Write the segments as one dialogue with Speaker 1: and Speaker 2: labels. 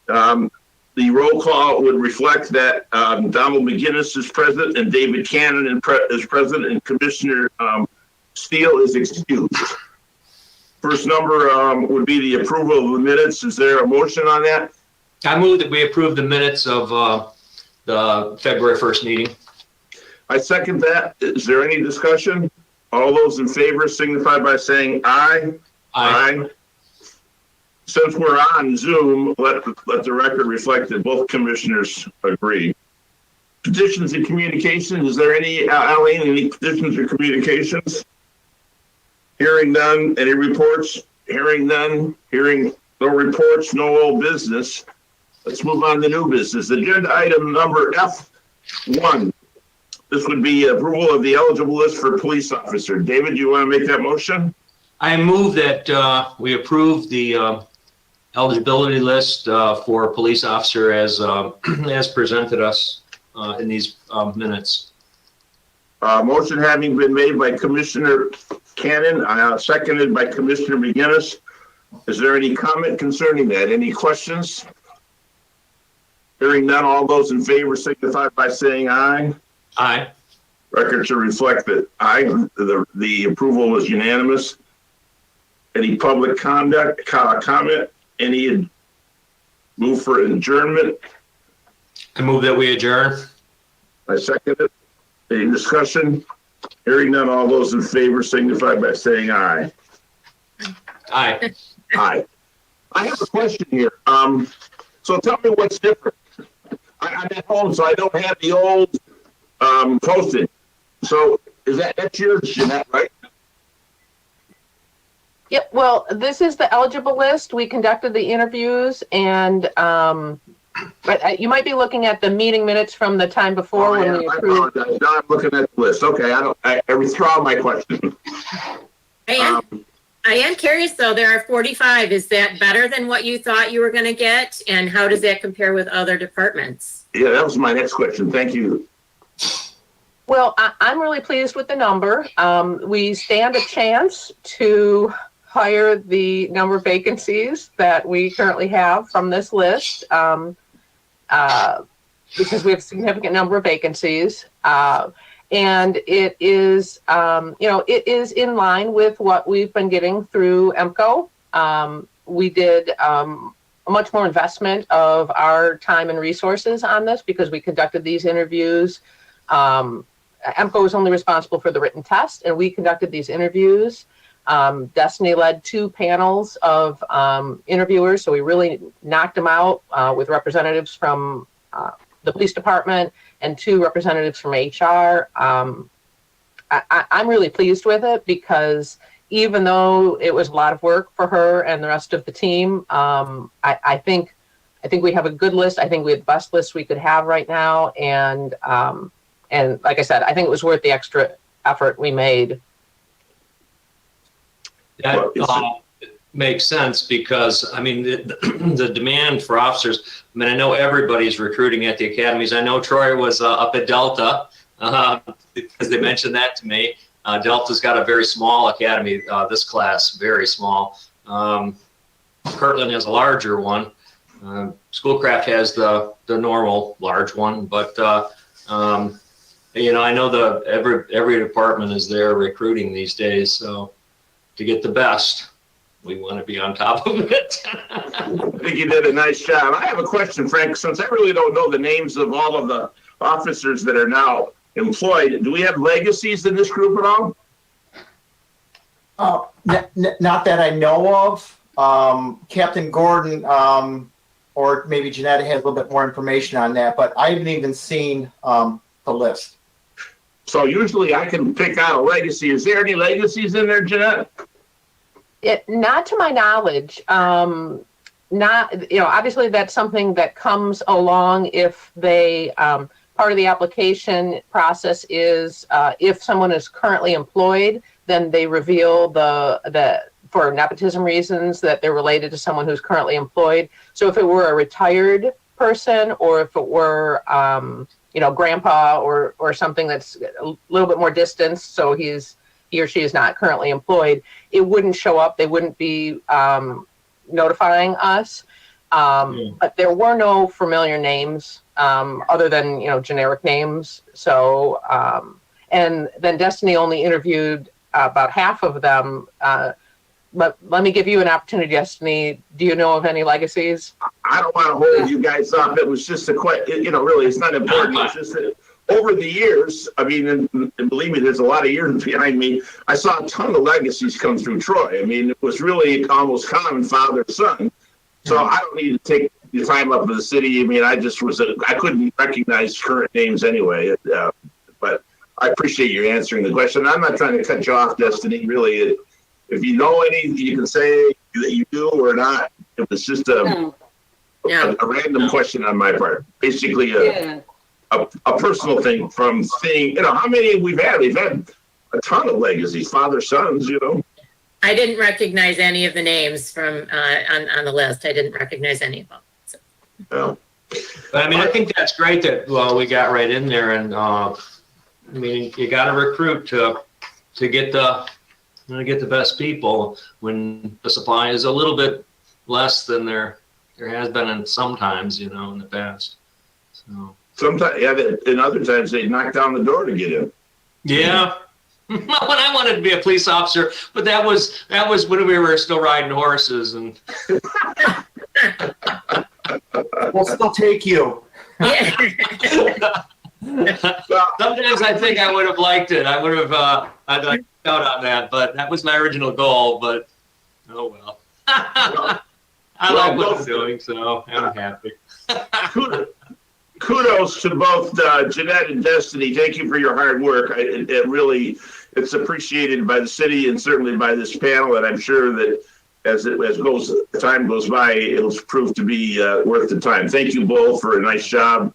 Speaker 1: The roll call would reflect that Donald McGinnis is present and David Cannon is present, and Commissioner Steele is excused. First number would be the approval of the minutes. Is there a motion on that?
Speaker 2: I move that we approve the minutes of the February 1st meeting.
Speaker 1: I second that. Is there any discussion? All those in favor signify by saying aye.
Speaker 2: Aye.
Speaker 1: Since we're on Zoom, let the record reflect that both commissioners agree. Petitions and communications. Is there any, Eileen, any petitions or communications? Hearing none. Any reports? Hearing none. Hearing no reports, no old business. Let's move on to new business. Agenda item number F1. This would be approval of the eligible list for police officer. David, do you want to make that motion?
Speaker 2: I move that we approve the eligibility list for police officer as presented us in these minutes.
Speaker 1: Motion having been made by Commissioner Cannon, seconded by Commissioner McGinnis. Is there any comment concerning that? Any questions? Hearing none, all those in favor signify by saying aye.
Speaker 2: Aye.
Speaker 1: Record to reflect that aye. The approval was unanimous. Any public comment? Any move for adjournment?
Speaker 2: I move that we adjourn.
Speaker 1: I second it. Any discussion? Hearing none, all those in favor signify by saying aye.
Speaker 2: Aye.
Speaker 1: Aye. I have a question here. So tell me what's different. I'm at home, so I don't have the old posting. So that's yours, Jeanette, right?
Speaker 3: Yep. Well, this is the eligible list. We conducted the interviews, and but you might be looking at the meeting minutes from the time before when we approved.
Speaker 1: I apologize. Now I'm looking at the list. Okay, I withdraw my question.
Speaker 4: I am curious though. There are 45. Is that better than what you thought you were going to get? And how does that compare with other departments?
Speaker 1: Yeah, that was my next question. Thank you.
Speaker 3: Well, I'm really pleased with the number. We stand a chance to hire the number of vacancies that we currently have from this list because we have a significant number of vacancies. And it is, it is in line with what we've been getting through EMCO. We did a much more investment of our time and resources on this because we conducted these interviews. EMCO was only responsible for the written test, and we conducted these interviews. Destiny led 2 panels of interviewers, so we really knocked them out with representatives from the police department and 2 representatives from HR. I'm really pleased with it because even though it was a lot of work for her and the rest of the team, I think we have a good list. I think we have the best list we could have right now, and like I said, I think it was worth the extra effort we made.
Speaker 2: That makes sense because, I mean, the demand for officers, I mean, I know everybody's recruiting at the academies. I know Troy was up at Delta because they mentioned that to me. Delta's got a very small academy, this class, very small. Kirtland has a larger one. Schoolcraft has the normal large one, but I know every department is there recruiting these days. So to get the best, we want to be on top of it.
Speaker 1: I think you did a nice job. I have a question, Frank. Since I really don't know the names of all of the officers that are now employed, do we have legacies in this group at all?
Speaker 5: Not that I know of. Captain Gordon, or maybe Jeanette has a little bit more information on that, but I haven't even seen the list.
Speaker 1: So usually I can pick out a legacy. Is there any legacies in there, Jeanette?
Speaker 3: Not to my knowledge. Obviously that's something that comes along if they, part of the application process is if someone is currently employed, then they reveal for nepotism reasons that they're related to someone who's currently employed. So if it were a retired person or if it were, grandpa or something that's a little bit more distance, so he or she is not currently employed, it wouldn't show up. They wouldn't be notifying us. But there were no familiar names, other than, generic names. So, and then Destiny only interviewed about half of them. But let me give you an opportunity, Destiny. Do you know of any legacies?
Speaker 1: I don't want to hold you guys up. It was just a question, really, it's not important. It's just that over the years, I mean, and believe me, there's a lot of years behind me. I saw a ton of legacies come through Troy. I mean, it was really almost common father-son. So I don't need to take the time up in the city. I mean, I couldn't recognize current names anyway. But I appreciate you answering the question. I'm not trying to cut you off, Destiny, really. If you know any, you can say that you do or not. It was just a random question on my part. Basically, a personal thing from seeing, how many we've had. We've had a ton of legacies, father-sons,
Speaker 4: I didn't recognize any of the names from on the list. I didn't recognize any of them. So.
Speaker 1: Well,
Speaker 2: But I mean, I think that's great that we got right in there, and I mean, you got to recruit to get the best people when the supply is a little bit less than there has been in sometimes, in the past. So
Speaker 1: sometimes, and other times they knock down the door to get in.
Speaker 2: yeah. When I wanted to be a police officer, but that was when we were still riding horses, and
Speaker 5: We'll still take you.
Speaker 4: Yeah.
Speaker 2: sometimes I think I would have liked it. I would have I'd like out on that, but that was my original goal. But oh well. I like what I'm doing, so I'm happy.
Speaker 1: Kudos to both Jeanette and Destiny. Thank you for your hard work. It's appreciated by the city and certainly by this panel. And I'm sure that as time goes by, it'll prove to be worth the time. Thank you both for a nice job.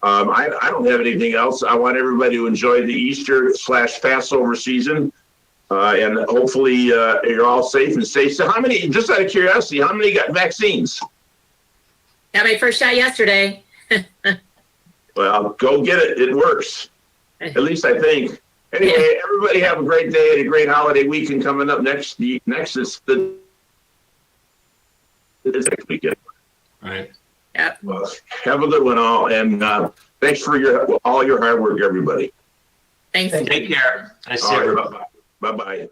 Speaker 1: I don't have anything else. I want everybody to enjoy the Easter/Passover season. And hopefully you're all safe and safe. So just out of curiosity, how many got vaccines?
Speaker 4: Got my first shot yesterday.
Speaker 1: Well, go get it. It works. At least I think. Anyway, everybody have a great day and a great holiday weekend coming up next. Next is the next weekend.
Speaker 2: All right.
Speaker 4: Yep.
Speaker 1: Well, have a good one all, and thanks for all your hard work, everybody.
Speaker 4: Thanks.
Speaker 2: Take care. I see
Speaker 1: All
Speaker 2: everybody.
Speaker 1: right, bye-bye. Bye-bye.